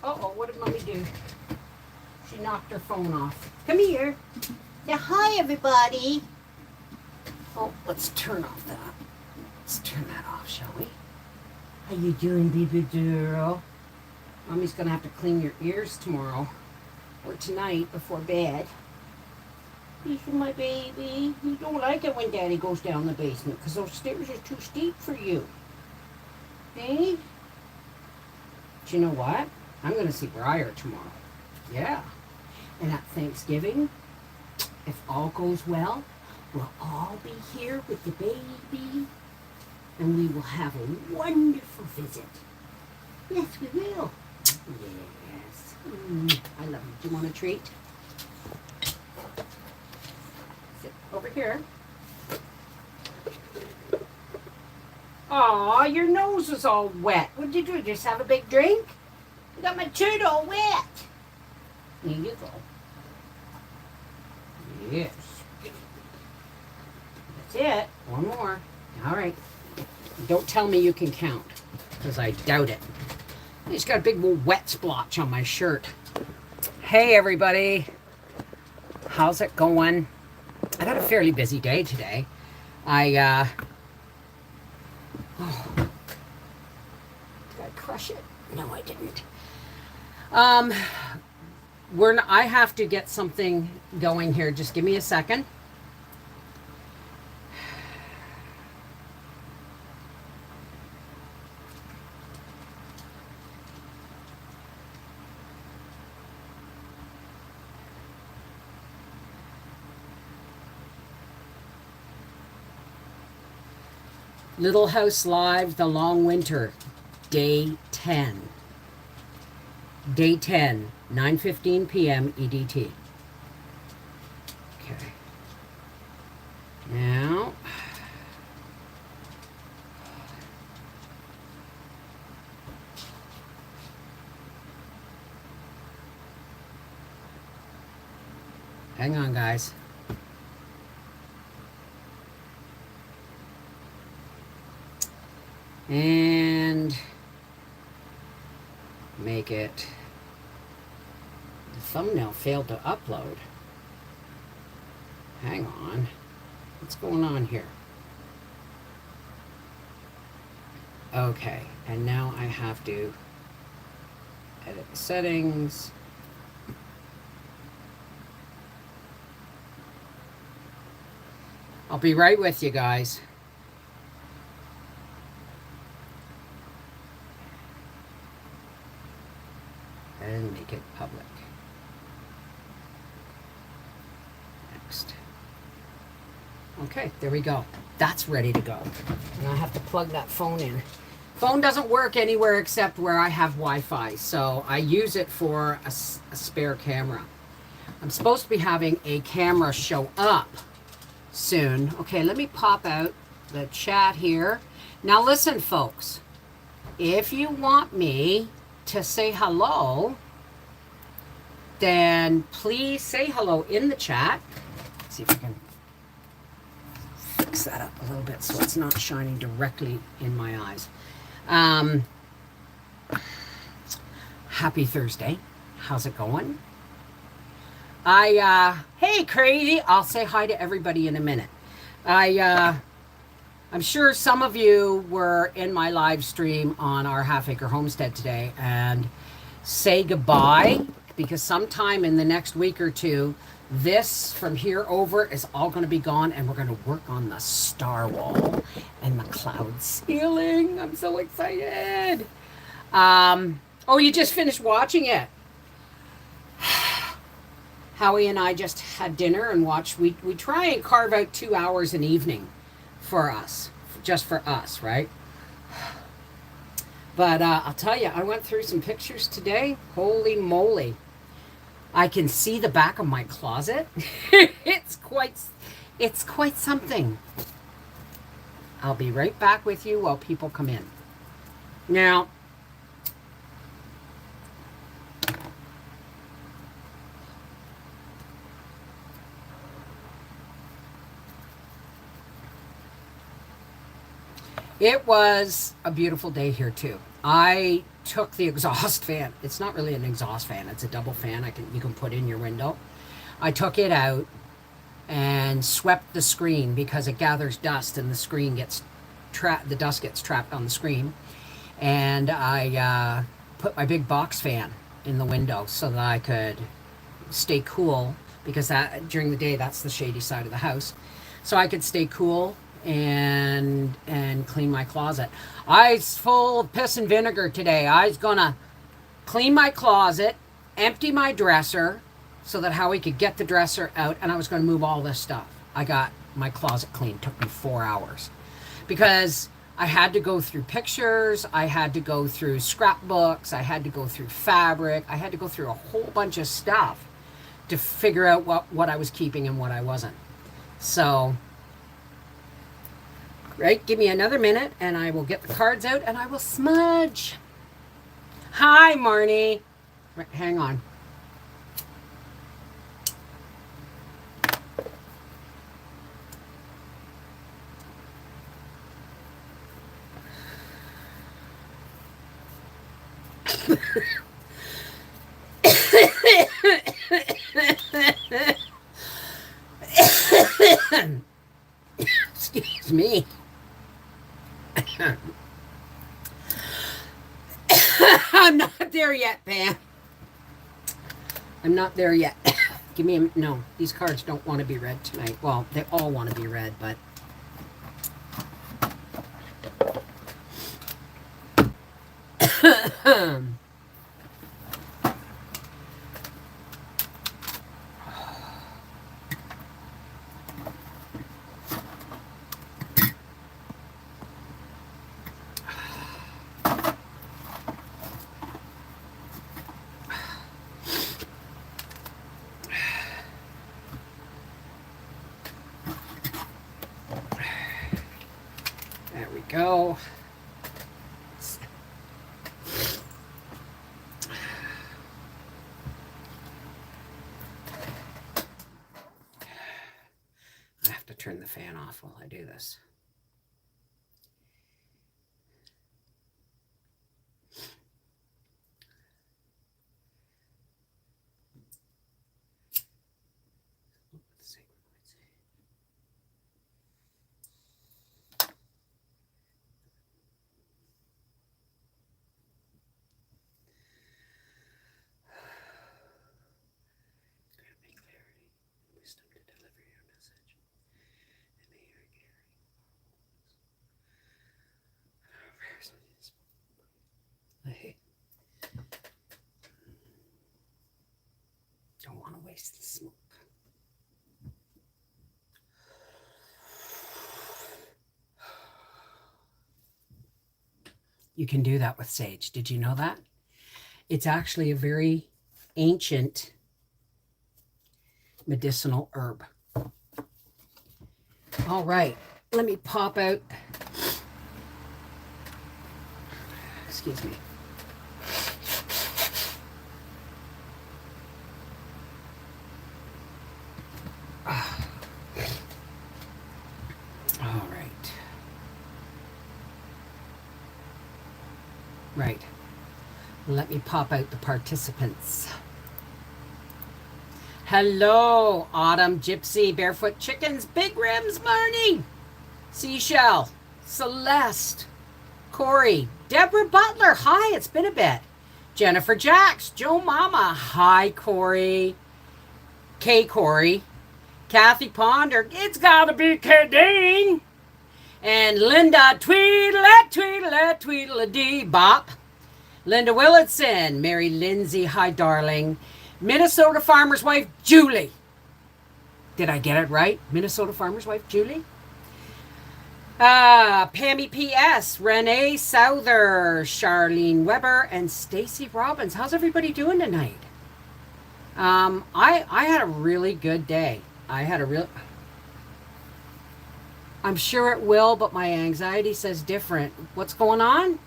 Uh-oh, what did Mommy do? She knocked her phone off. Come here. Yeah, hi, everybody. Oh, let's turn off that. Let's turn that off, shall we? How you doing, baby girl? Mommy's going to have to clean your ears tomorrow or tonight before bed. These are my baby. You don't like it when Daddy goes down the basement because those stairs are too steep for you. Hey? But you know what? I'm going to see Briar tomorrow. Yeah. And at Thanksgiving, if all goes well, we'll all be here with the baby. And we will have a wonderful visit. Yes, we will. Yes. I love you. Do you want a treat? Sit over here. Aw, your nose was all wet. What did you do? Just have a big drink? I got my tooth all wet. Here you go. Yes. That's it. One more. All right. Don't tell me you can count, because I doubt it. I just got a big wet splotch on my shirt. Hey, everybody. How's it going? I got a fairly busy day today. Did I crush it? No, I didn't. I have to get something going here. Just give me a second. Little House Live, The Long Winter, Day 10. Day 10, 9:15 p.m. EDT. Okay. Now, hang on, guys. And make it. The thumbnail failed to upload. Hang on. What's going on here? Okay, and now I have to edit the settings. I'll be right with you guys. And make it public. Next. Okay, there we go. That's ready to go. And I have to plug that phone in. Phone doesn't work anywhere except where I have Wi-Fi, so I use it for a spare camera. I'm supposed to be having a camera show up soon. Okay, let me pop out the chat here. Now listen, folks. If you want me to say hello, then please say hello in the chat. Let's see if I can fix that up a little bit so it's not shining directly in my eyes. Happy Thursday. How's it going? Hey, Crazy. I'll say hi to everybody in a minute. I'm sure some of you were in my live stream on our Half Acre Homestead today, and say goodbye, because sometime in the next week or two, this from here over is all going to be gone, and we're going to work on the star wall and the cloud ceiling. I'm so excited. Oh, you just finished watching it. Howie and I just had dinner and watched. We try and carve out 2 hours an evening for us, just for us, right? But I'll tell you, I went through some pictures today. Holy moly. I can see the back of my closet. It's quite something. I'll be right back with you while people come in. Now, It was a beautiful day here too. I took the exhaust fan. It's not really an exhaust fan. It's a double fan. You can put in your window. I took it out and swept the screen because it gathers dust and the screen gets the dust gets trapped on the screen. And I put my big box fan in the window so that I could stay cool because that during the day that's the shady side of the house. So I could stay cool and clean my closet. I's full of piss and vinegar today. I's gonna clean my closet, empty my dresser so that Howie could get the dresser out, and I was gonna move all this stuff. I got my closet clean. It took me 4 hours because I had to go through pictures, I had to go through scrapbooks, I had to go through fabric, I had to go through a whole bunch of stuff to figure out what I was keeping and what I wasn't. So right, give me another minute and I will get the cards out and I will smudge. Hi, Marnie. Right, hang on. Excuse me. I'm not there yet, Pam. I'm not there yet. Give me a... No, these cards don't want to be read tonight. Well, they all want to be read, but... There we go. I have to turn the fan off while I do this. Don't want to waste the smoke. You can do that with sage. Did you know that? It's actually a very ancient medicinal herb. All right, let me pop out. Excuse me. All right. Right. Let me pop out the participants. Hello, Autumn, Gypsy, Barefoot Chickens, Big Rims, Marnie, Seashell, Celeste, Corey, Deborah Butler. Hi, it's been a bit. Jennifer Jacks, Joe Mama. Hi, Corey. K. Corey. Kathy Ponder. It's gotta be Kadeen. And Linda Tweedle-Tweedle-Tweedle-Dee Bop. Linda Willardson. Mary Lindsay. Hi, darling. Minnesota Farmer's Wife, Julie. Did I get it right? Minnesota Farmer's Wife, Julie? Pammy P.S., Renee Souther, Charlene Weber, and Stacy Robbins. How's everybody doing tonight? I had a really good day. I'm sure it will, but my anxiety says different. What's going on?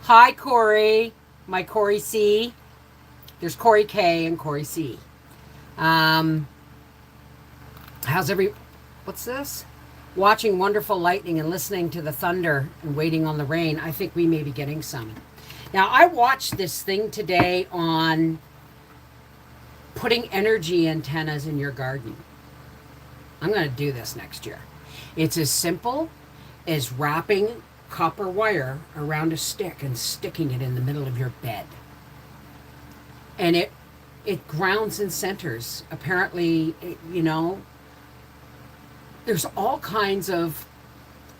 Hi, Corey. My Corey C. There's Corey K and Corey C. What's this? Watching wonderful lightning and listening to the thunder and waiting on the rain. I think we may be getting some. Now, I watched this thing today on putting energy antennas in your garden. I'm going to do this next year. It's as simple as wrapping copper wire around a stick and sticking it in the middle of your bed. And it grounds and centers. Apparently, there's all kinds of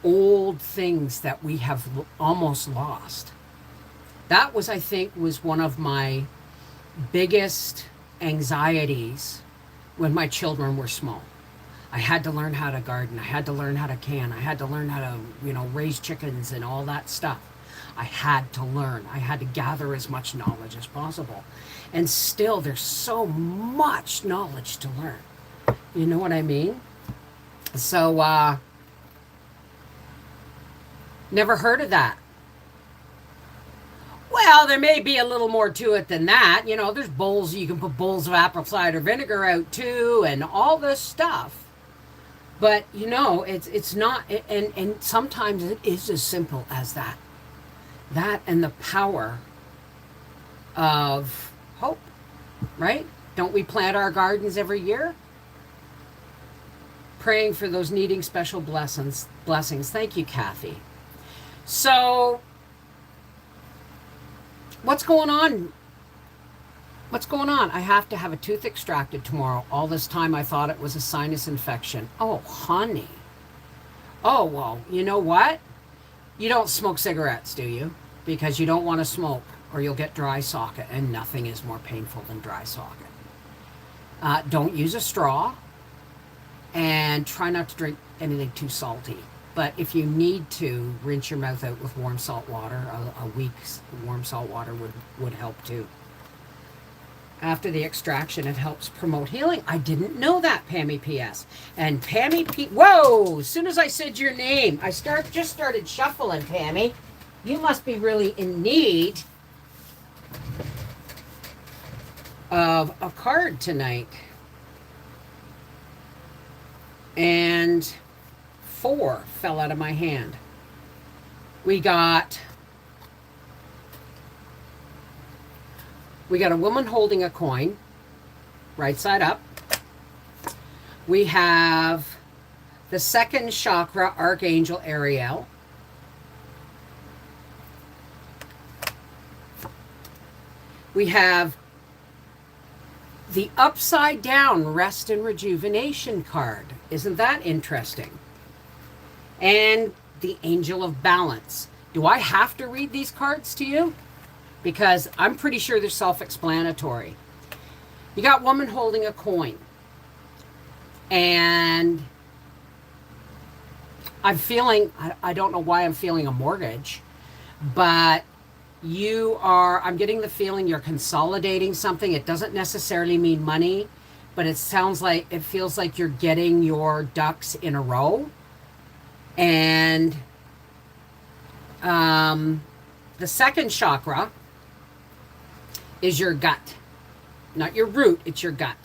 old things that we have almost lost. That was, I think, was one of my biggest anxieties when my children were small. I had to learn how to garden. I had to learn how to can. I had to learn how to, raise chickens and all that stuff. I had to learn. I had to gather as much knowledge as possible. And still, there's so much knowledge to learn. You know what I mean? So, never heard of that. Well, there may be a little more to it than that. There's bowls, you can put bowls of apple cider vinegar out too, and all this stuff. But, it's not, and sometimes it is as simple as that. That and the power of hope, right? Don't we plant our gardens every year? Praying for those needing special blessings. Thank you, Kathy. So, what's going on? I have to have a tooth extracted tomorrow. All this time I thought it was a sinus infection. Oh, honey. Oh, well, you know what? You don't smoke cigarettes, do you? Because you don't want to smoke or you'll get dry socket, and nothing is more painful than dry socket. Don't use a straw, and try not to drink anything too salty. But if you need to, rinse your mouth out with warm salt water. A week's warm salt water would help too. After the extraction, it helps promote healing. I didn't know that, Pammy P.S. And Pammy P... Whoa! As soon as I said your name, I just started shuffling, Pammy. You must be really in need of a card tonight. And 4 fell out of my hand. We got a woman holding a coin, right side up. We have the second chakra, Archangel Ariel. We have the upside down rest and rejuvenation card. Isn't that interesting? And the Angel of Balance. Do I have to read these cards to you? Because I'm pretty sure they're self-explanatory. You got woman holding a coin. And I'm feeling, I don't know why I'm feeling a mortgage, but I'm getting the feeling you're consolidating something. It doesn't necessarily mean money, but it feels like you're getting your ducks in a row. And the second chakra is your gut. Not your root, it's your gut.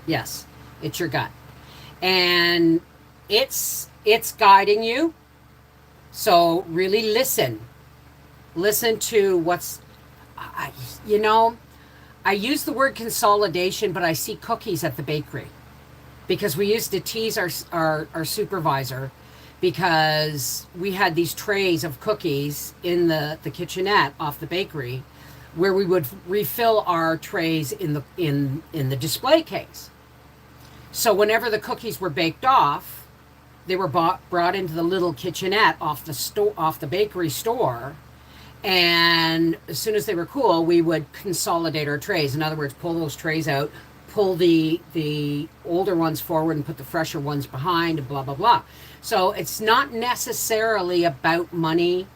Yes, it's your gut. And it's guiding you. So really listen. Listen to what's, I use the word consolidation, but I see cookies at the bakery. Because we used to tease our supervisor because we had these trays of cookies in the kitchenette off the bakery where we would refill our trays in the display case. So whenever the cookies were baked off, they were brought into the little kitchenette off the bakery store. And as soon as they were cool, we would consolidate our trays. In other words, pull those trays out, pull the older ones forward and put the fresher ones behind, and blah, blah, blah. So it's not necessarily about money,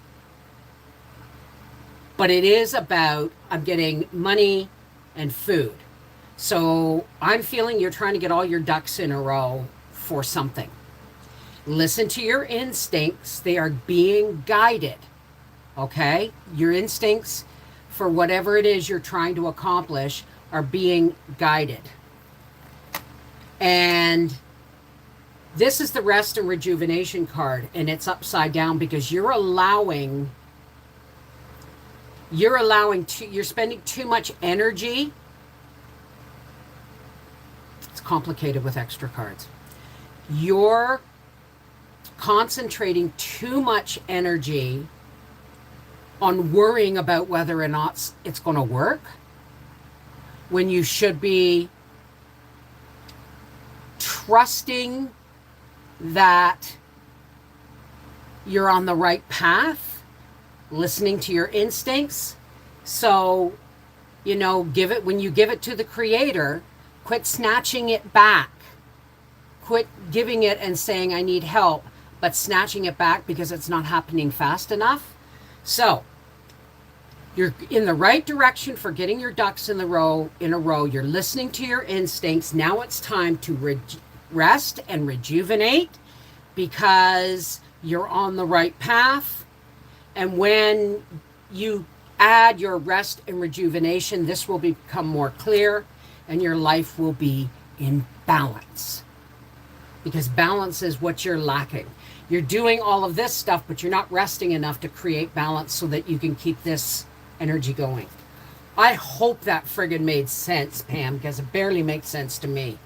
but it is about, I'm getting money and food. So I'm feeling you're trying to get all your ducks in a row for something. Listen to your instincts. They are being guided. Okay? Your instincts for whatever it is you're trying to accomplish are being guided. And this is the rest and rejuvenation card, and it's upside down because you're spending too much energy. It's complicated with extra cards. You're concentrating too much energy on worrying about whether or not it's going to work, when you should be trusting that you're on the right path, listening to your instincts. So, when you give it to the Creator, quit snatching it back. Quit giving it and saying, I need help, but snatching it back because it's not happening fast enough. So, you're in the right direction for getting your ducks in a row. You're listening to your instincts. Now it's time to rest and rejuvenate because you're on the right path. And when you add your rest and rejuvenation, this will become more clear and your life will be in balance. Because balance is what you're lacking. You're doing all of this stuff, but you're not resting enough to create balance so that you can keep this energy going. I hope that friggin' made sense, Pam, because it barely makes sense to me.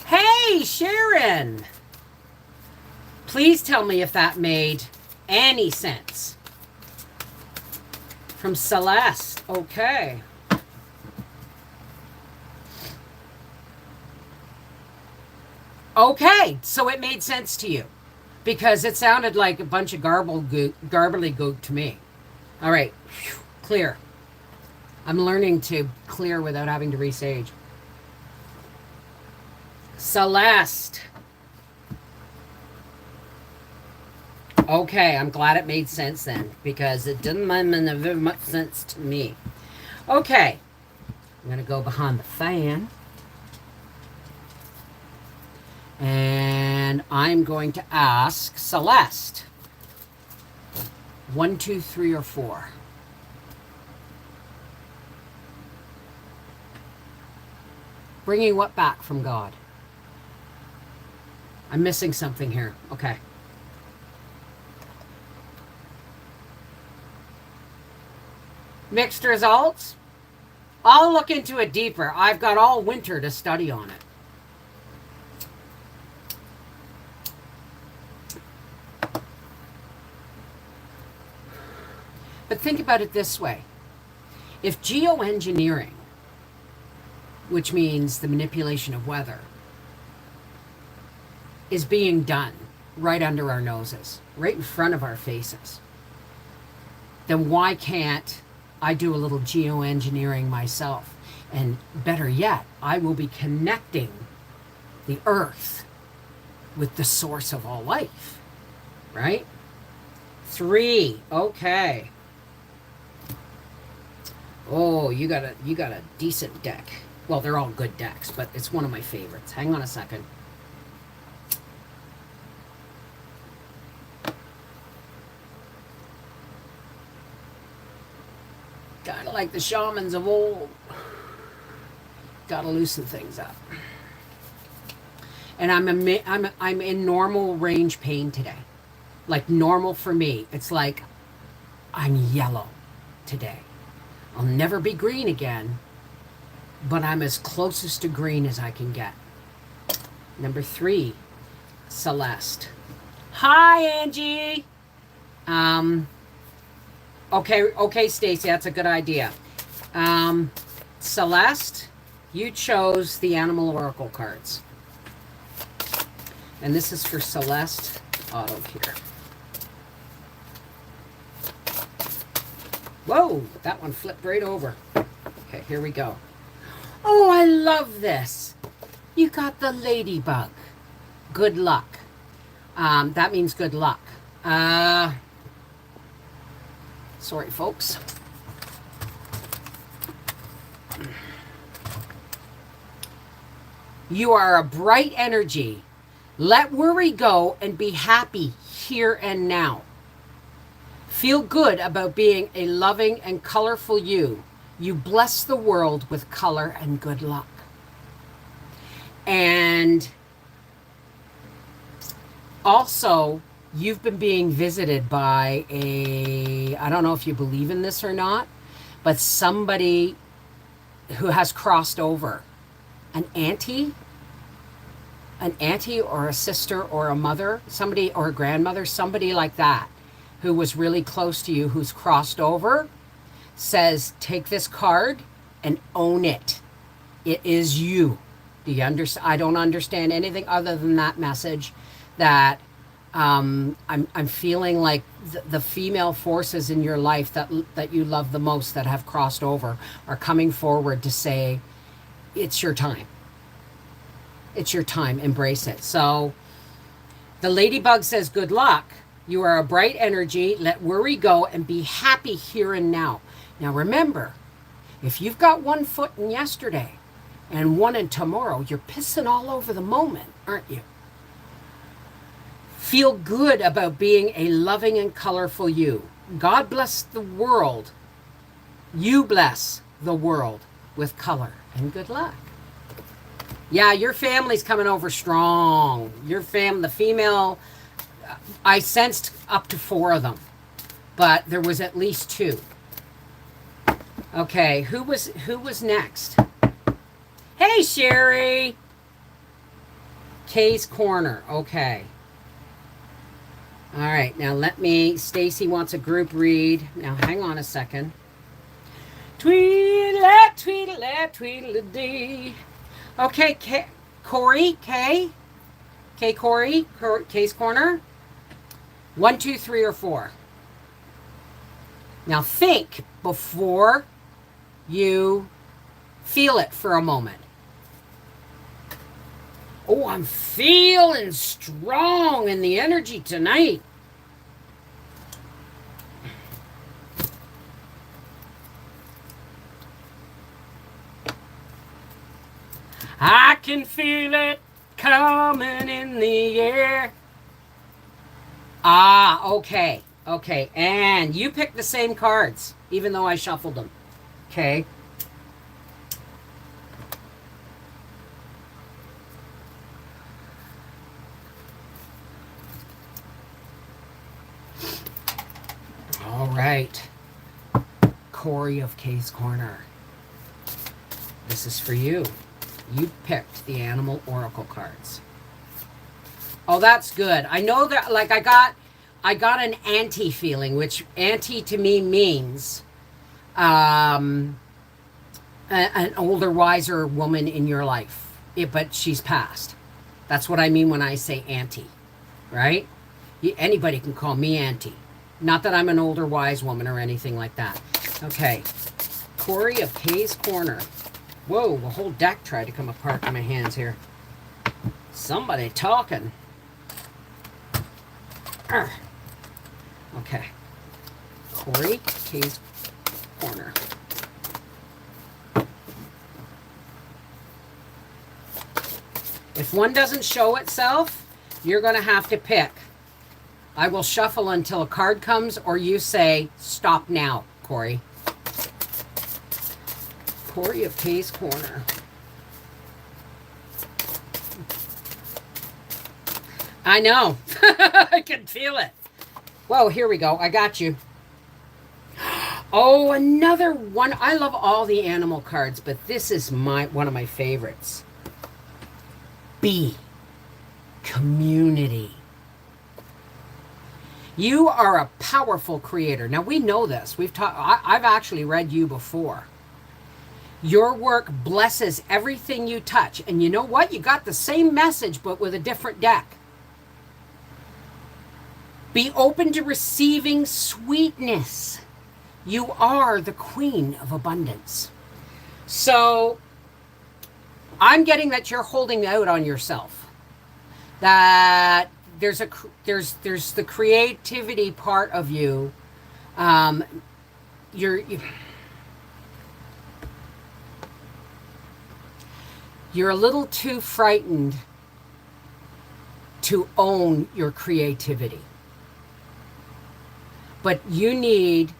Hey, Sharon! Please tell me if that made any sense. From Celeste. Okay. Okay, so it made sense to you. Because it sounded like a bunch of garbly-gook to me. All right. Whew. Clear. I'm learning to clear without having to resage. Celeste. Okay, I'm glad it made sense then, because it didn't make very much sense to me. Okay, I'm going to go behind the fan. And I'm going to ask Celeste. 1, 2, 3, or 4. Bringing what back from God? I'm missing something here. Okay. Mixed results? I'll look into it deeper. I've got all winter to study on it. But think about it this way. If geoengineering, which means the manipulation of weather, is being done right under our noses, right in front of our faces, then why can't I do a little geoengineering myself? And better yet, I will be connecting the earth with the source of all life, right? 3, okay. Oh, you got a decent deck. Well, they're all good decks, but it's one of my favorites. Hang on a second. Kind of like the shamans of old. Gotta loosen things up. And I'm in normal range pain today. Like normal for me. It's like I'm yellow today. I'll never be green again, but I'm as closest to green as I can get. Number 3, Celeste. Hi, Angie. Okay, Stacy, that's a good idea. Celeste, you chose the Animal Oracle cards. And this is for Celeste Auto here. Whoa, that one flipped right over. Okay, here we go. Oh, I love this. You got the ladybug. Good luck. That means good luck. Sorry, folks. You are a bright energy. Let worry go and be happy here and now. Feel good about being a loving and colorful you. You bless the world with color and good luck. And also, you've been being visited by I don't know if you believe in this or not, but somebody who has crossed over. An auntie or a sister or a mother, somebody, or a grandmother, somebody like that, who was really close to you, who's crossed over, says, take this card and own it. It is you. Do you understand? I don't understand anything other than that message, that I'm feeling like the female forces in your life that you love the most, that have crossed over, are coming forward to say, it's your time. It's your time. Embrace it. So the ladybug says, good luck. You are a bright energy. Let worry go and be happy here and now. Now remember, if you've got one foot in yesterday and one in tomorrow, you're pissing all over the moment, aren't you? Feel good about being a loving and colorful you. God bless the world. You bless the world with color, and good luck. Yeah, your family's coming over strong. Your the female, I sensed up to 4 of them, but there was at least 2. Okay, who was next? Hey, Sherry. Kay's Corner. Okay. All right, now Stacy wants a group read. Now, hang on a second. Tweedle-at, tweedle-at, tweedle-a-dee. Okay, Corey, Kay's Corner. 1, 2, 3, or 4. Now think before you feel it for a moment. Oh, I'm feeling strong in the energy tonight. I can feel it coming in the air. Ah, okay. Okay, and you picked the same cards, even though I shuffled them. Okay. All right. Corey of Kay's Corner. This is for you. You picked the Animal Oracle cards. Oh, that's good. I know that, like, I got an auntie feeling, which auntie to me means an older, wiser woman in your life. But she's passed. That's what I mean when I say auntie, right? Anybody can call me auntie. Not that I'm an older, wise woman or anything like that. Okay. Corey of Kay's Corner. Whoa, the whole deck tried to come apart in my hands here. Somebody talking. Arr. Okay. Corey, Kay's Corner. If one doesn't show itself, you're going to have to pick. I will shuffle until a card comes, or you say, stop now, Corey. Corey of Kay's Corner. I know. I can feel it. Whoa, here we go. I got you. Oh, another one. I love all the animal cards, but this is one of my favorites. B. Community. You are a powerful creator. Now, we know this. I've actually read you before. Your work blesses everything you touch. And you know what? You got the same message, but with a different deck. Be open to receiving sweetness. You are the queen of abundance. So, I'm getting that you're holding out on yourself. That there's the creativity part of you. You're a little too frightened to own your creativity. But you need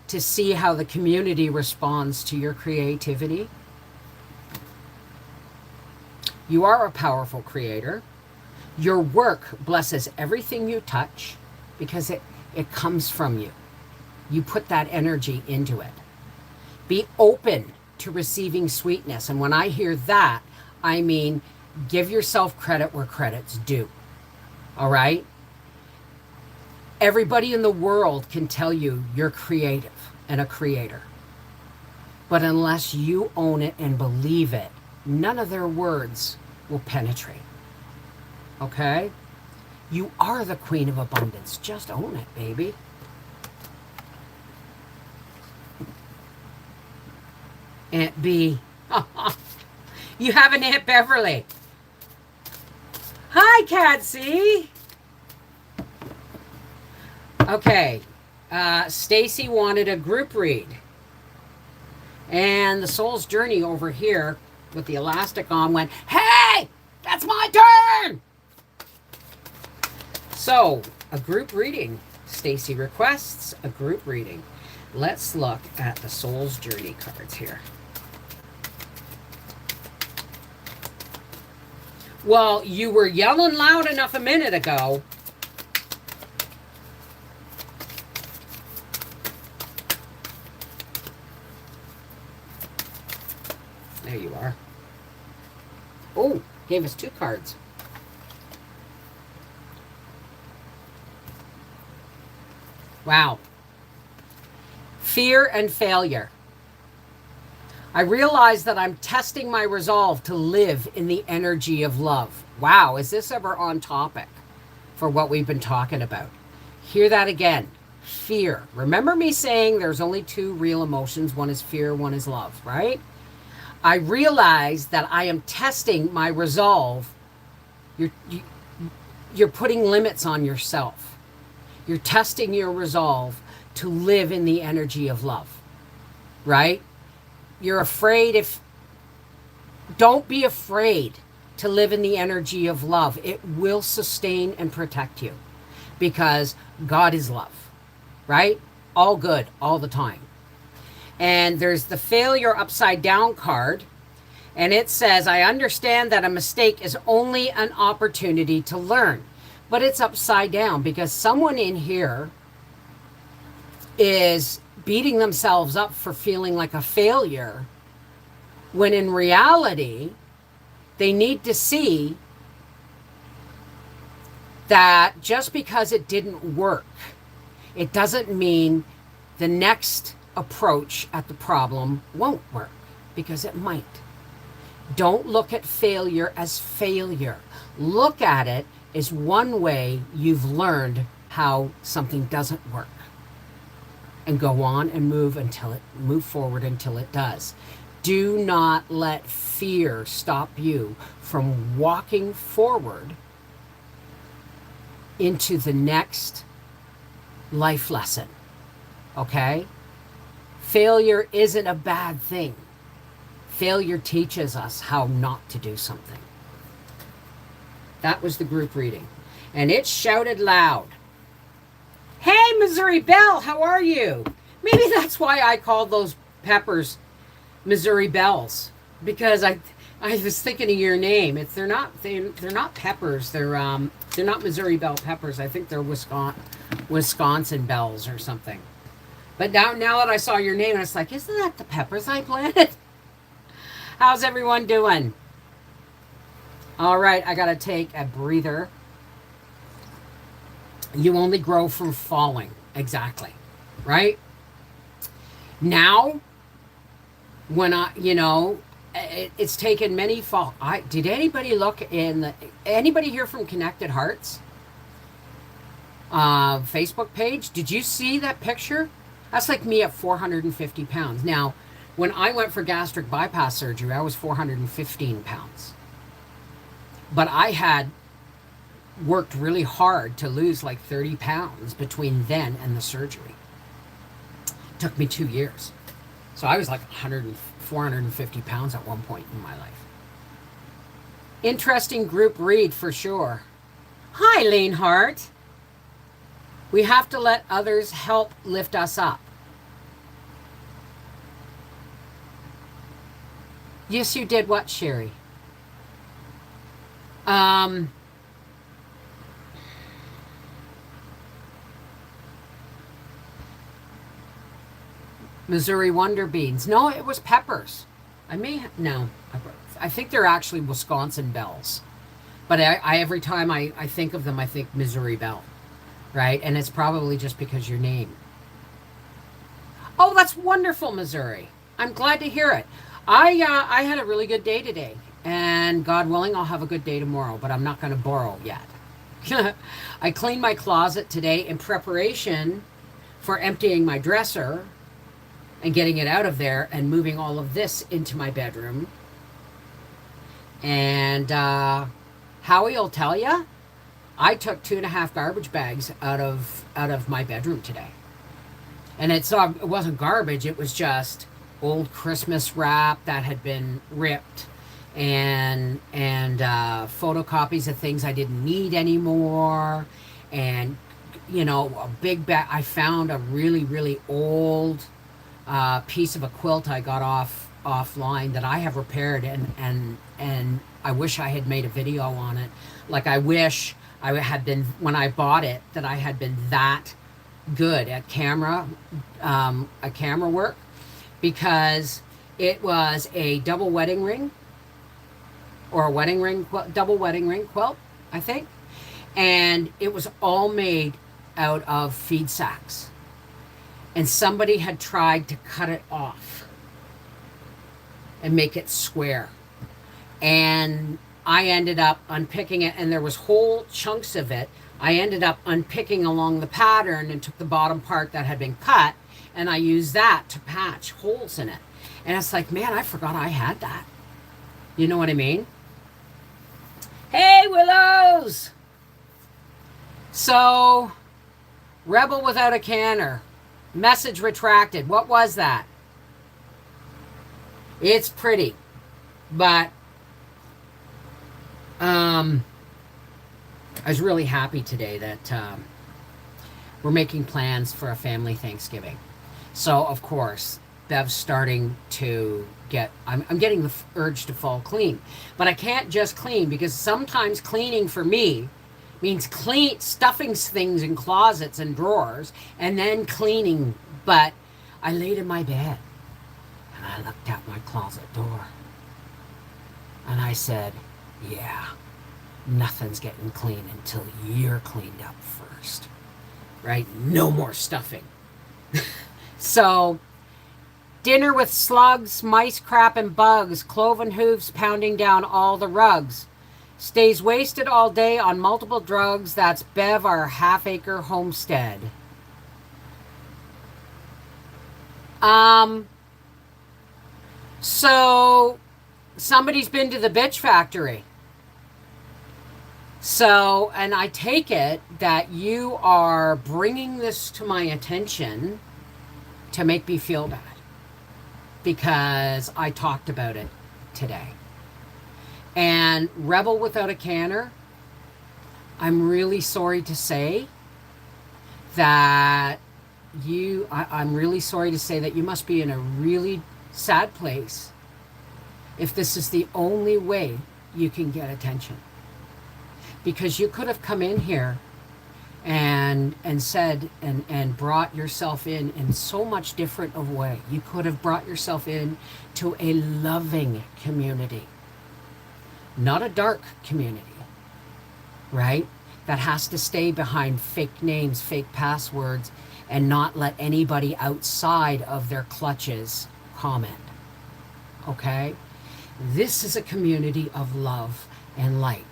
to see how the community responds to your creativity. You are a powerful creator. Your work blesses everything you touch because it comes from you. You put that energy into it. Be open to receiving sweetness. And when I hear that, I mean, give yourself credit where credit's due. All right? Everybody in the world can tell you you're creative and a creator. But unless you own it and believe it, none of their words will penetrate. Okay? You are the queen of abundance. Just own it, baby. Aunt B. You have an Aunt Beverly. Hi, Catsy. Okay. Stacy wanted a group read. And the Soul's Journey over here with the elastic on went, hey, that's my turn. So, a group reading. Stacy requests a group reading. Let's look at the Soul's Journey cards here. Well, you were yelling loud enough a minute ago. There you are. Oh, gave us 2 cards. Wow. Fear and failure. I realize that I'm testing my resolve to live in the energy of love. Wow, is this ever on topic for what we've been talking about? Hear that again. Fear. Remember me saying there's only 2 real emotions. One is fear, one is love, right? I realize that I am testing my resolve. You're putting limits on yourself. You're testing your resolve to live in the energy of love, right? You're afraid don't be afraid to live in the energy of love. It will sustain and protect you because God is love, right? All good, all the time. And there's the failure upside down card. And it says, I understand that a mistake is only an opportunity to learn. But it's upside down because someone in here is beating themselves up for feeling like a failure, when in reality, they need to see that just because it didn't work, it doesn't mean the next approach at the problem won't work, because it might. Don't look at failure as failure. Look at it as one way you've learned how something doesn't work. And go on and move forward until it does. Do not let fear stop you from walking forward into the next life lesson. Okay? Failure isn't a bad thing. Failure teaches us how not to do something. That was the group reading. And it shouted loud. Hey, Missouri Belle, how are you? Maybe that's why I called those peppers Missouri Bells, because I was thinking of your name. They're not peppers. They're not Missouri Belle peppers. I think they're Wisconsin bells or something. But now that I saw your name, I was like, isn't that the peppers I planted? How's everyone doing? All right, I gotta take a breather. You only grow from falling. Exactly. Right? Now, when it's taken many fall. Did anybody anybody here from Connected Hearts? Facebook page? Did you see that picture? That's like me at 450 pounds. Now, when I went for gastric bypass surgery, I was 415 pounds. But I had worked really hard to lose like 30 pounds between then and the surgery. It took me 2 years. So I was like 450 pounds at one point in my life. Interesting group read for sure. Hi, Lean Heart. We have to let others help lift us up. Yes, you did what, Sherry? Um, Missouri Wonder Beans. No, it was peppers. No. I think they're actually Wisconsin bells. But I every time I think of them, I think Missouri Belle, right? And it's probably just because your name. Oh, that's wonderful, Missouri. I'm glad to hear it. I had a really good day today, and God willing, I'll have a good day tomorrow. But I'm not going to borrow yet. I cleaned my closet today in preparation for emptying my dresser and getting it out of there and moving all of this into my bedroom. And Howie will tell you, I took 2.5 garbage bags out of my bedroom today. And it wasn't garbage, it was just old Christmas wrap that had been ripped and photocopies of things I didn't need anymore, and a big bag. I found a really, really old piece of a quilt I got offline that I have repaired, and I wish I had made a video on it. Like, I wish I had been, when I bought it, that I had been that good at camera work, because it was a double wedding ring, or a wedding ring, double wedding ring quilt, I think. And it was all made out of feed sacks. And somebody had tried to cut it off and make it square. And I ended up unpicking it, and there was whole chunks of it. I ended up unpicking along the pattern and took the bottom part that had been cut, and I used that to patch holes in it. And it's like, man, I forgot I had that. You know what I mean? Hey, Willows! So, Rebel without a canner. Message retracted. What was that? It's pretty. But, I was really happy today that we're making plans for a family Thanksgiving. So, of course, Bev's starting to I'm getting the urge to fall clean. But I can't just clean, because sometimes cleaning for me means stuffing things in closets and drawers and then cleaning. But I laid in my bed and I looked out my closet door and I said, yeah, nothing's getting clean until you're cleaned up first, right? No more stuffing. So, dinner with slugs, mice, crap, and bugs, cloven hooves pounding down all the rugs. Stays wasted all day on multiple drugs. That's Bev, our half-acre homestead. So, somebody's been to the bitch factory. So, and I take it that you are bringing this to my attention to make me feel bad, because I talked about it today. And Rebel without a canner, I'm really sorry to say that I'm really sorry to say that you must be in a really sad place if this is the only way you can get attention. Because you could have come in here and said and brought yourself in so much different of way. You could have brought yourself in to a loving community, not a dark community, right? That has to stay behind fake names, fake passwords, and not let anybody outside of their clutches comment. Okay? This is a community of love and light.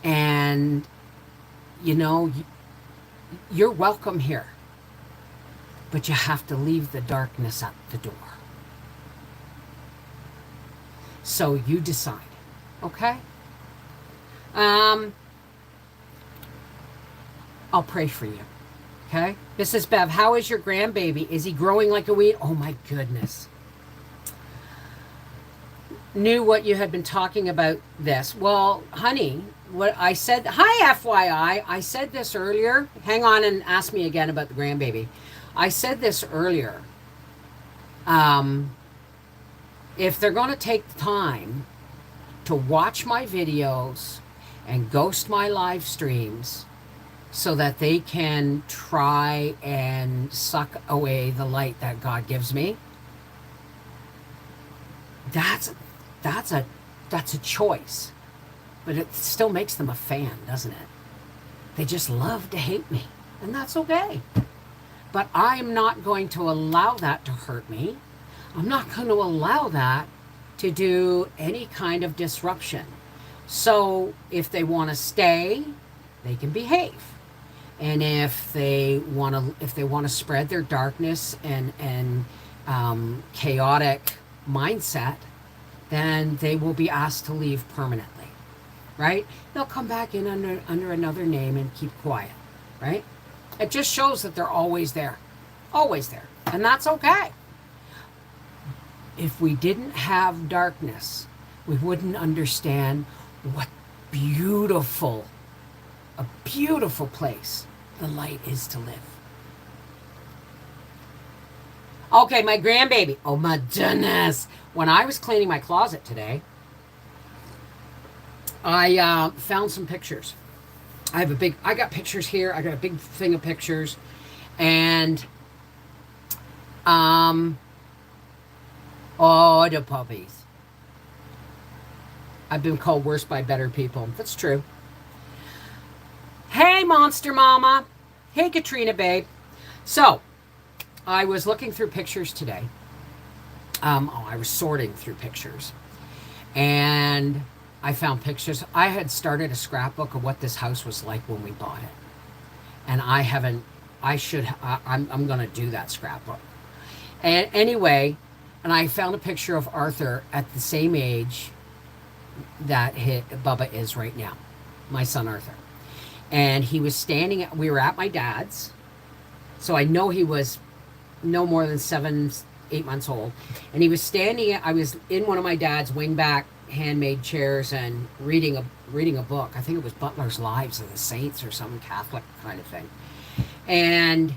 And, you're welcome here. But you have to leave the darkness at the door. So you decide. Okay? I'll pray for you. Okay? This is Bev. How is your grandbaby? Is he growing like a weed? Oh my goodness. Knew what you had been talking about this. Well, honey, what I said, hi FYI, I said this earlier. Hang on and ask me again about the grandbaby. I said this earlier. If they're going to take the time to watch my videos and ghost my live streams so that they can try and suck away the light that God gives me, that's a choice. But it still makes them a fan, doesn't it? They just love to hate me, and that's okay. But I'm not going to allow that to hurt me. I'm not going to allow that to do any kind of disruption. So if they want to stay, they can behave. And if they want to spread their darkness and chaotic mindset, then they will be asked to leave permanently, right? They'll come back in under another name and keep quiet, right? It just shows that they're always there, and that's okay. If we didn't have darkness, we wouldn't understand what a beautiful place the light is to live. Okay, my grandbaby. Oh my goodness. When I was cleaning my closet today, I found some pictures. I got pictures here. I got a big thing of pictures. And, oh, the puppies. I've been called worse by better people. That's true. Hey, Monster Mama. Hey, Katrina, babe. So, I was looking through pictures today. I was sorting through pictures. And I found pictures. I had started a scrapbook of what this house was like when we bought it. And I'm going to do that scrapbook. And anyway, and I found a picture of Arthur at the same age that Bubba is right now, my son Arthur. And he was we were at my dad's. So I know he was no more than 7-8 months old. And he was I was in one of my dad's wingback handmade chairs and reading a book. I think it was Butler's Lives of the Saints or some Catholic kind of thing. And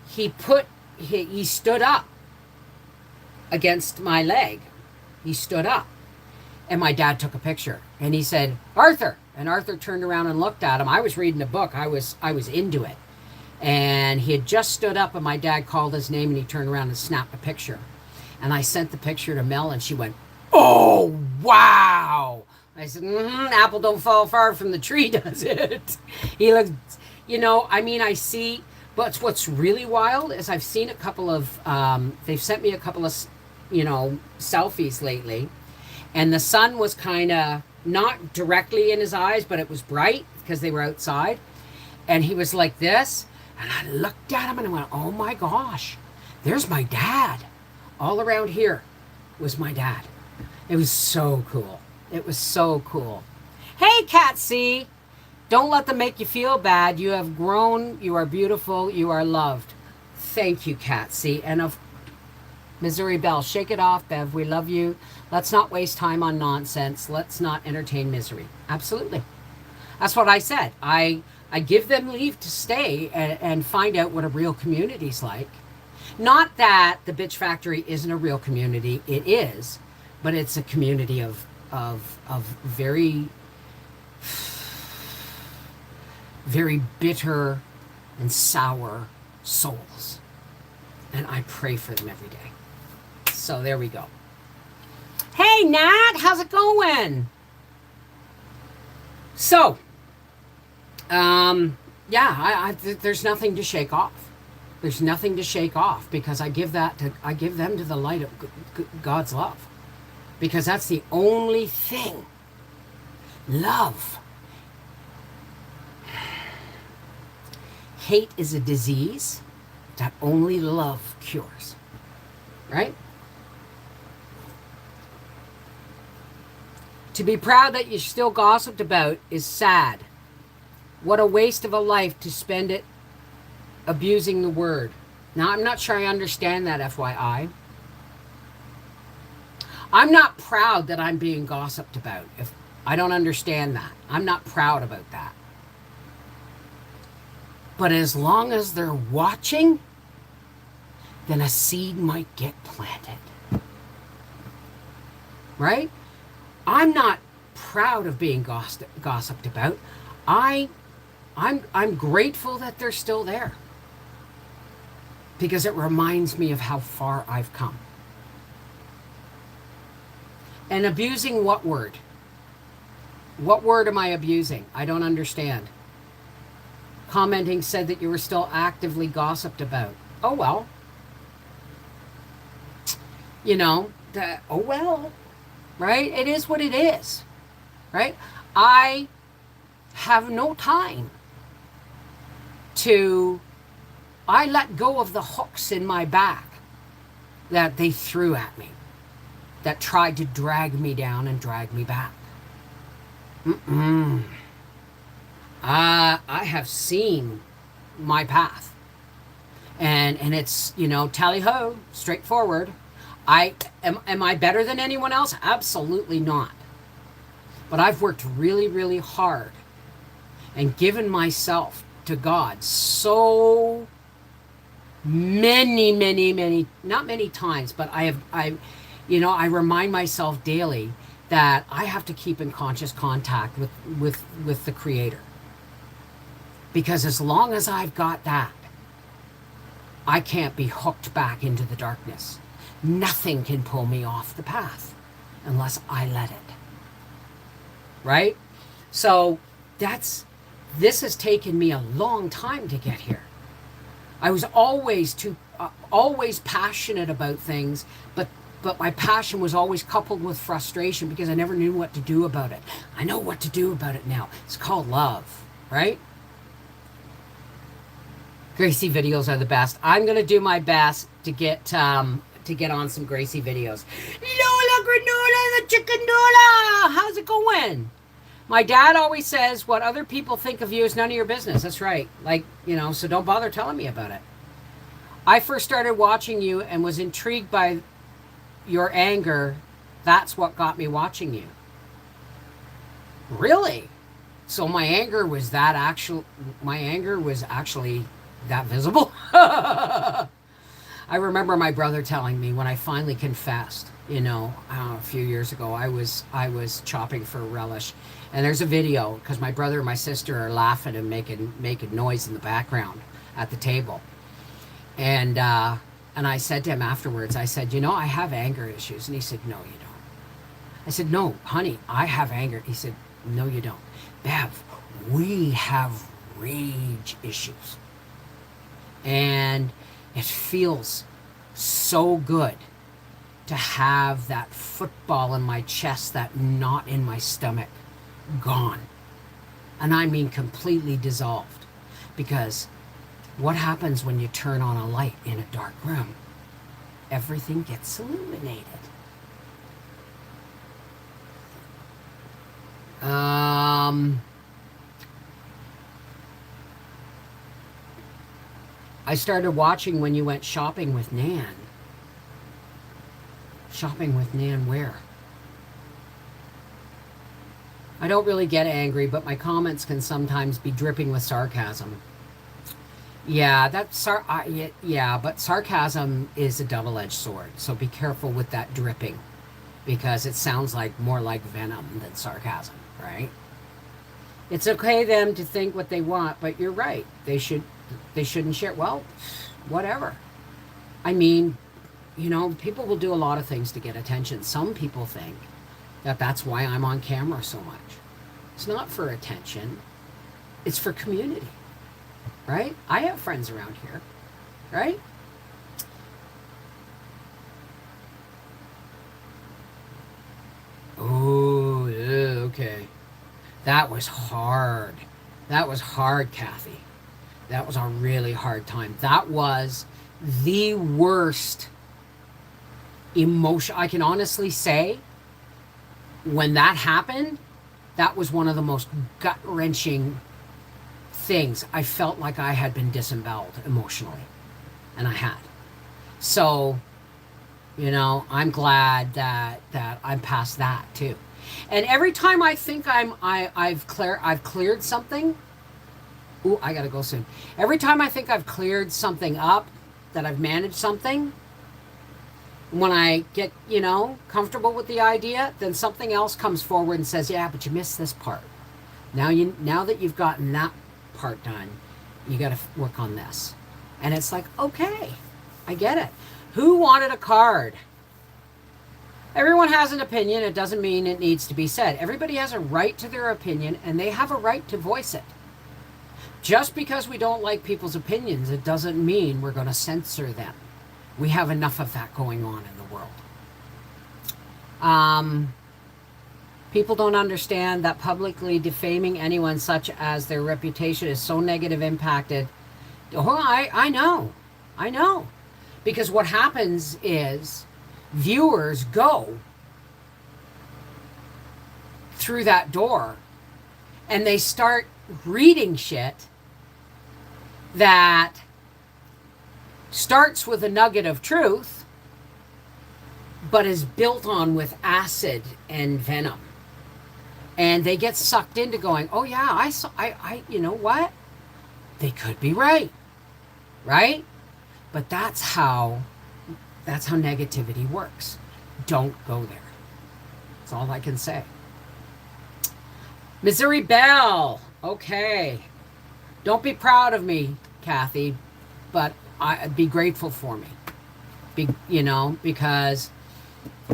he stood up against my leg. He stood up. And my dad took a picture. And he said, "Arthur." And Arthur turned around and looked at him. I was reading a book. I was into it. And he had just stood up, and my dad called his name, and he turned around and snapped a picture. And I sent the picture to Mel, and she went, "Oh, wow." I said, apple don't fall far from the tree, does it? He looked, I see, but what's really wild is I've seen a couple of, they've sent me a couple of, selfies lately, and the sun was kind of not directly in his eyes, but it was bright because they were outside, and he was like this, and I looked at him and I went, oh my gosh, there's my dad. All around here was my dad. It was so cool. It was so cool. Hey, Catsy. Don't let them make you feel bad. You have grown. You are beautiful. You are loved. Thank you, Catsy. And of Missouri Belle, shake it off, Bev. We love you. Let's not waste time on nonsense. Let's not entertain misery. Absolutely. That's what I said. I give them leave to stay and find out what a real community's like. Not that the Bitch Factory isn't a real community. It is. But it's a community of very, very bitter and sour souls. And I pray for them every day. So there we go. Hey, Nat, how's it going? So, there's nothing to shake off. There's nothing to shake off because I give them to the light of God's love. Because that's the only thing. Love. Hate is a disease that only love cures. Right? To be proud that you're still gossiped about is sad. What a waste of a life to spend it abusing the word. Now, I'm not sure I understand that, FYI. I'm not proud that I'm being gossiped about. If I don't understand that. I'm not proud about that. But as long as they're watching, then a seed might get planted. Right? I'm not proud of being gossiped about. I'm grateful that they're still there, because it reminds me of how far I've come. And abusing what word? What word am I abusing? I don't understand. Commenting said that you were still actively gossiped about. Oh well. You know, oh well. Right? It is what it is. Right? I have no time I let go of the hooks in my back that they threw at me, that tried to drag me down and drag me back. I have seen my path, and it's, you know, tally ho, straightforward. Am I better than anyone else? Absolutely not. But I've worked really, really hard and given myself to God so many, not many times, but I remind myself daily that I have to keep in conscious contact with the Creator. Because as long as I've got that, I can't be hooked back into the darkness. Nothing can pull me off the path unless I let it. Right? So this has taken me a long time to get here. I was always passionate about things, but my passion was always coupled with frustration because I never knew what to do about it. I know what to do about it now. It's called love, right? Gracie videos are the best. I'm gonna do my best to get on some Gracie videos. Lola Granola, the chicken Nola! How's it going? My dad always says, what other people think of you is none of your business. That's right. Like, you know, so don't bother telling me about it. I first started watching you and was intrigued by your anger. That's what got me watching you. Really? So my anger was actually that visible? I remember my brother telling me when I finally confessed, you know, a few years ago, I was chopping for relish. And there's a video because my brother and my sister are laughing and making noise in the background at the table. And I said to him afterwards, I said, you know, I have anger issues. And he said, no, you don't. I said, no, honey, I have anger. He said, no, you don't. Bev, we have rage issues. And it feels so good to have that football in my chest, that knot in my stomach, gone. And I mean completely dissolved. Because what happens when you turn on a light in a dark room? Everything gets illuminated. I started watching when you went shopping with Nan. Shopping with Nan where? I don't really get angry, but my comments can sometimes be dripping with sarcasm. Yeah, but sarcasm is a double-edged sword, so be careful with that dripping, because it sounds like more like venom than sarcasm, right? It's okay them to think what they want, but you're right. They shouldn't share. Well, whatever. I mean, you know, people will do a lot of things to get attention. Some people think that that's why I'm on camera so much. It's not for attention. It's for community, right? I have friends around here, right? Oh, yeah, okay. That was hard. That was hard, Kathy. That was a really hard time. That was the worst emotion. I can honestly say, when that happened, that was one of the most gut-wrenching things. I felt like I had been disemboweled emotionally, and I had. So, you know, I'm glad that I'm past that too. And every time I think I've cleared something. Ooh, I gotta go soon. Every time I think I've cleared something up, that I've managed something, When I get, comfortable with the idea, then something else comes forward and says, yeah, but you missed this part. Now that you've gotten that part done, you got to work on this. And it's like, okay, I get it. Who wanted a card? Everyone has an opinion. It doesn't mean it needs to be said. Everybody has a right to their opinion, and they have a right to voice it. Just because we don't like people's opinions, it doesn't mean we're going to censor them. We have enough of that going on in the world. People don't understand that publicly defaming anyone such as their reputation is so negative impacted. Oh, I know. Because what happens is viewers go through that door and they start reading shit that starts with a nugget of truth but is built on with acid and venom, and they get sucked into going, oh yeah, I you know what, they could be right, but that's how negativity works. Don't go there. That's all I can say. Missouri Belle. Okay. Don't be proud of me, Kathy, but be grateful for me. Because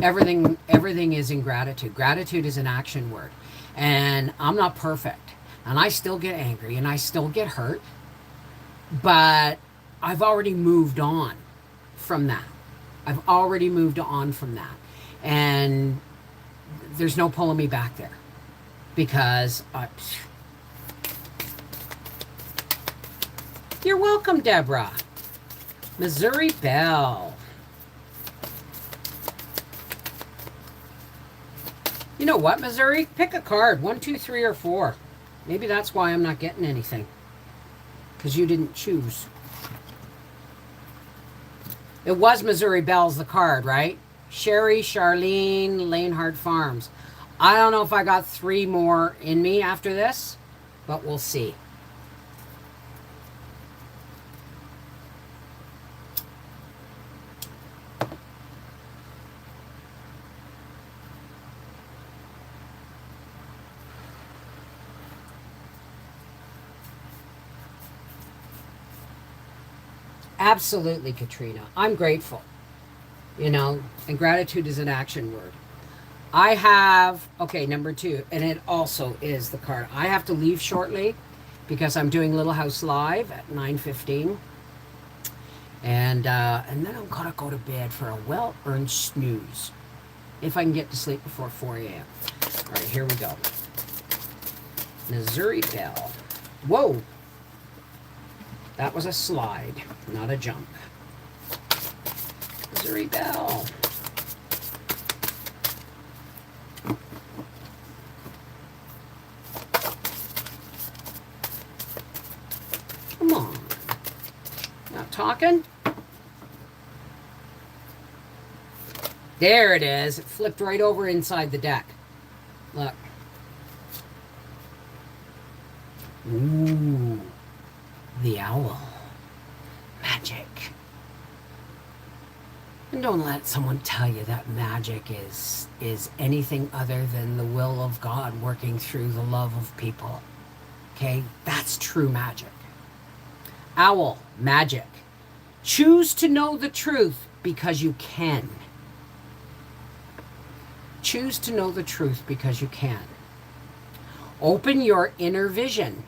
everything is in gratitude. Gratitude is an action word. And I'm not perfect. And I still get angry and I still get hurt. But I've already moved on from that. And there's no pulling me back there. Because you're welcome, Deborah. Missouri Belle. You know what, Missouri? Pick a card. 1, 2, 3, or 4. Maybe that's why I'm not getting anything. Because you didn't choose. It was Missouri Belle's the card, right? Sherry, Charlene, Lanehart Farms. I don't know if I got 3 more in me after this, but we'll see. Absolutely, Katrina. I'm grateful. And gratitude is an action word. I have, number 2, and it also is the card. I have to leave shortly because I'm doing Little House Live at 9:15. And then I'm going to go to bed for a well-earned snooze. If I can get to sleep before 4 a.m. All right, here we go. Missouri Belle. Whoa. That was a slide, not a jump. Missouri Belle. Come on. Not talking? There it is. It flipped right over inside the deck. Look. Ooh. The owl. Magic. And don't let someone tell you that magic is anything other than the will of God working through the love of people. Okay? That's true magic. Owl. Magic. Choose to know the truth because you can. Choose to know the truth because you can. Open your inner vision.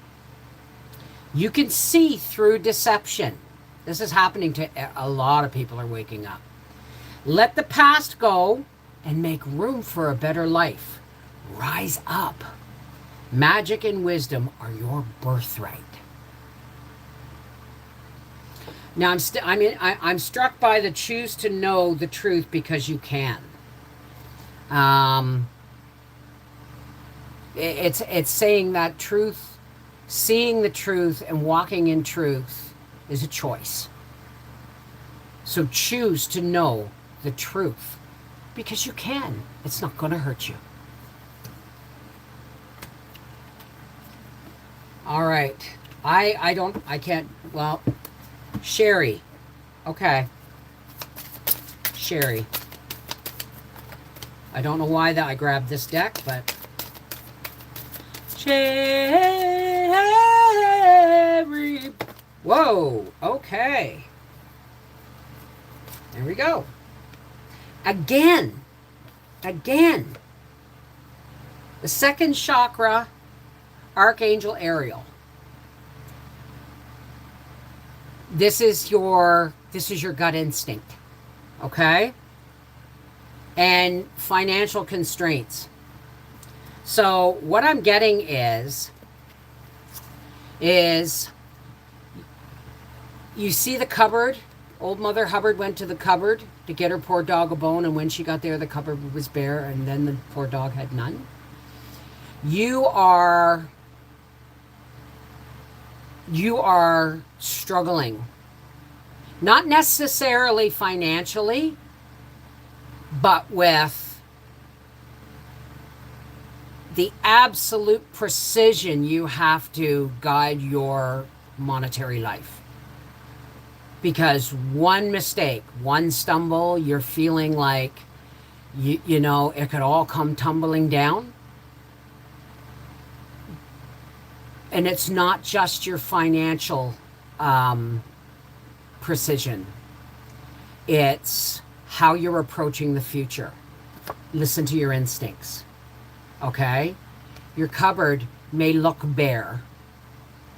You can see through deception. This is happening to a lot of people are waking up. Let the past go and make room for a better life. Rise up. Magic and wisdom are your birthright. Now I'm struck by the choose to know the truth because you can. It's saying that truth, seeing the truth and walking in truth is a choice. So choose to know the truth because you can. It's not going to hurt you. All right. I can't, well, Sherry. Okay. Sherry. I don't know why that I grabbed this deck, but whoa, okay. There we go. Again. The second chakra, Archangel Ariel. This is your gut instinct. Okay? And financial constraints. So what I'm getting is you see the cupboard. Old Mother Hubbard went to the cupboard to get her poor dog a bone, and when she got there, the cupboard was bare, and then the poor dog had none. You are struggling. Not necessarily financially, but with the absolute precision you have to guide your monetary life. Because one mistake, one stumble, you're feeling like, you know, it could all come tumbling down. And it's not just your financial precision. It's how you're approaching the future. Listen to your instincts. Okay? Your cupboard may look bare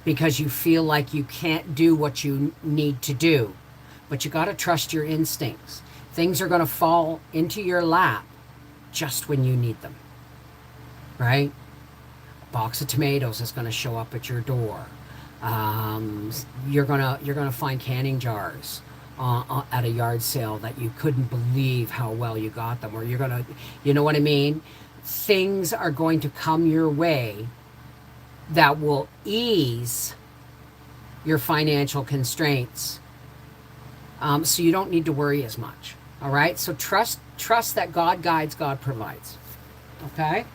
because you feel like you can't do what you need to do. But you got to trust your instincts. Things are going to fall into your lap just when you need them. Right? A box of tomatoes is going to show up at your door. You're gonna find canning jars at a yard sale that you couldn't believe how well you got them, or you're gonna, you know what I mean? Things are going to come your way that will ease your financial constraints, so you don't need to worry as much. All right, so trust that God guides, God provides. Okay.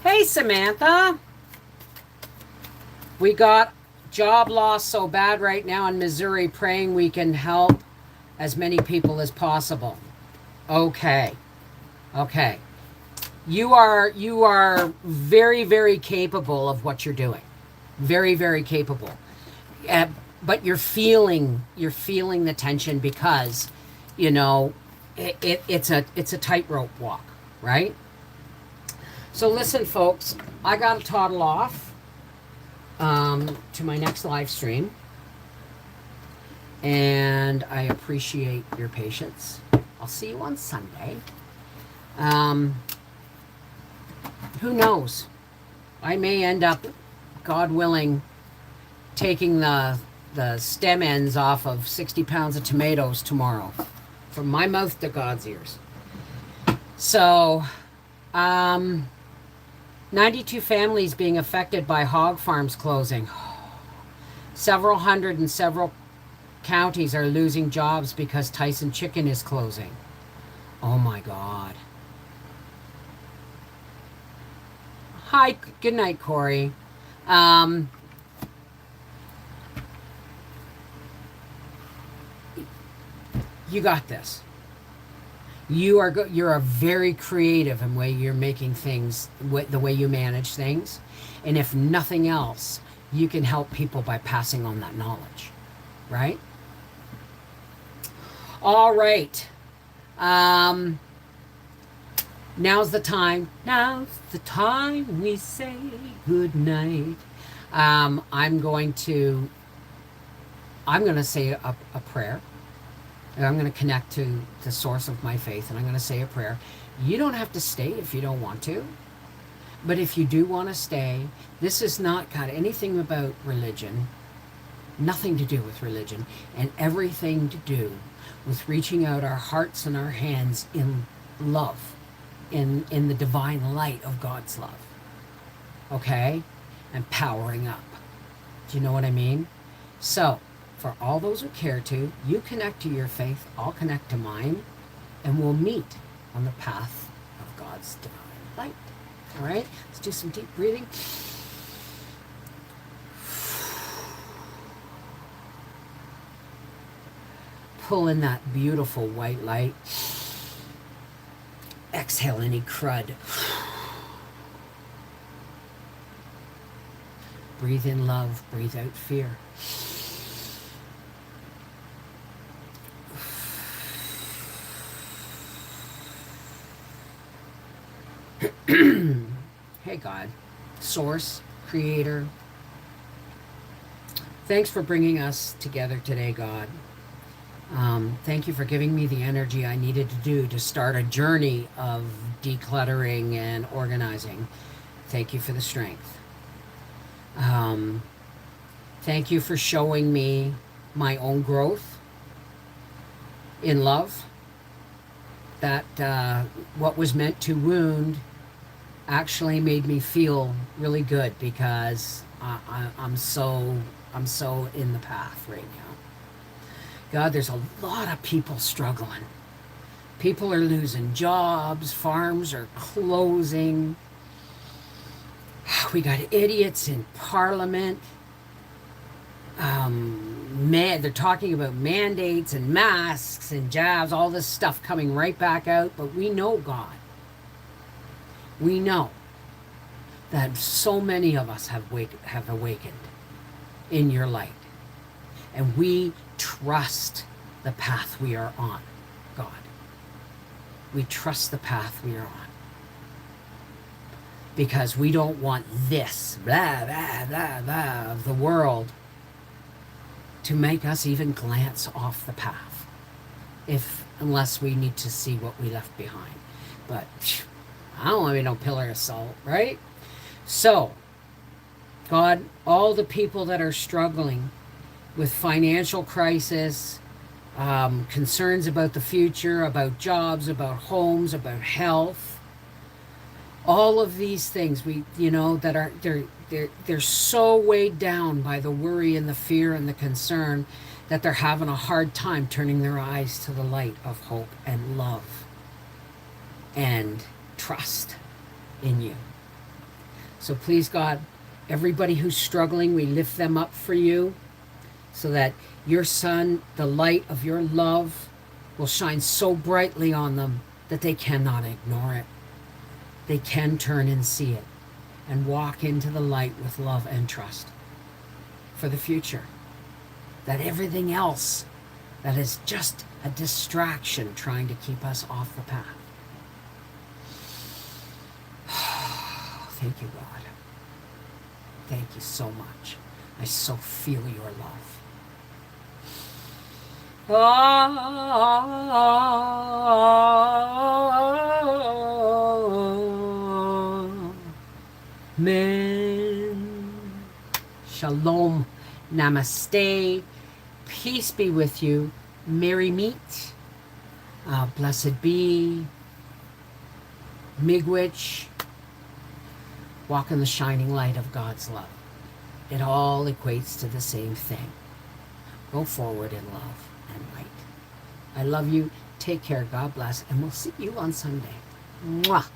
Hey Samantha, we got job loss so bad right now in Missouri, praying we can help as many people as possible. Okay. You are very, very capable of what you're doing. Very, very capable. But you're feeling the tension because, you know, it's a tightrope walk, right? So listen, folks, I got to toddle off to my next live stream, and I appreciate your patience. I'll see you on Sunday. Who knows? I may end up, God willing, taking the stem ends off of 60 pounds of tomatoes tomorrow, from my mouth to God's ears. So, 92 families being affected by hog farms closing. Several hundred in several counties are losing jobs because Tyson Chicken is closing. Oh my God. Hi, good night, Corey. You got this. You're a very creative in the way you're making things, the way you manage things, and if nothing else, you can help people by passing on that knowledge, right? All right. Now's the time. Now's the time we say good night. I'm going to say a prayer. And I'm going to connect to the source of my faith, and I'm going to say a prayer. You don't have to stay if you don't want to. But if you do want to stay, this has not got anything about religion, nothing to do with religion, and everything to do with reaching out our hearts and our hands in love, in the divine light of God's love. Okay? And powering up. Do you know what I mean? So, for all those who care to, you connect to your faith, I'll connect to mine, and we'll meet on the path of God's divine light. All right? Let's do some deep breathing. pull in that beautiful white light. Exhale any crud. Breathe in love, breathe out fear. Hey God, Source, Creator, thanks for bringing us together today, God. Thank you for giving me the energy I needed to do to start a journey of decluttering and organizing. Thank you for the strength. Thank you for showing me my own growth in love. That what was meant to wound actually made me feel really good, because I'm so in the path right now. God, there's a lot of people struggling. People are losing jobs. Farms are closing. We got idiots in Parliament. They're talking about mandates and masks and jabs, all this stuff coming right back out. But we know, God, we know that so many of us have awakened in your light. And we trust the path we are on, God. We trust the path we are on. Because we don't want this blah, blah, blah, blah of the world to make us even glance off the path, unless we need to see what we left behind. But I don't want to be no pillar of salt, right? So, God, all the people that are struggling with financial crisis, concerns about the future, about jobs, about homes, about health, all of these things that are they're so weighed down by the worry and the fear and the concern that they're having a hard time turning their eyes to the light of hope and love and trust in you. So please, God, everybody who's struggling, we lift them up for you, so that your sun, the light of your love, will shine so brightly on them that they cannot ignore it. They can turn and see it and walk into the light with love and trust for the future. That everything else that is just a distraction trying to keep us off the path. Thank you, God. Thank you so much. I so feel your love. Amen. Shalom. Namaste. Peace be with you. Merry meet. Blessed be. Miigwech. Walk in the shining light of God's love. It all equates to the same thing. Go forward in love and light. I love you. Take care. God bless. And we'll see you on Sunday. Mwah.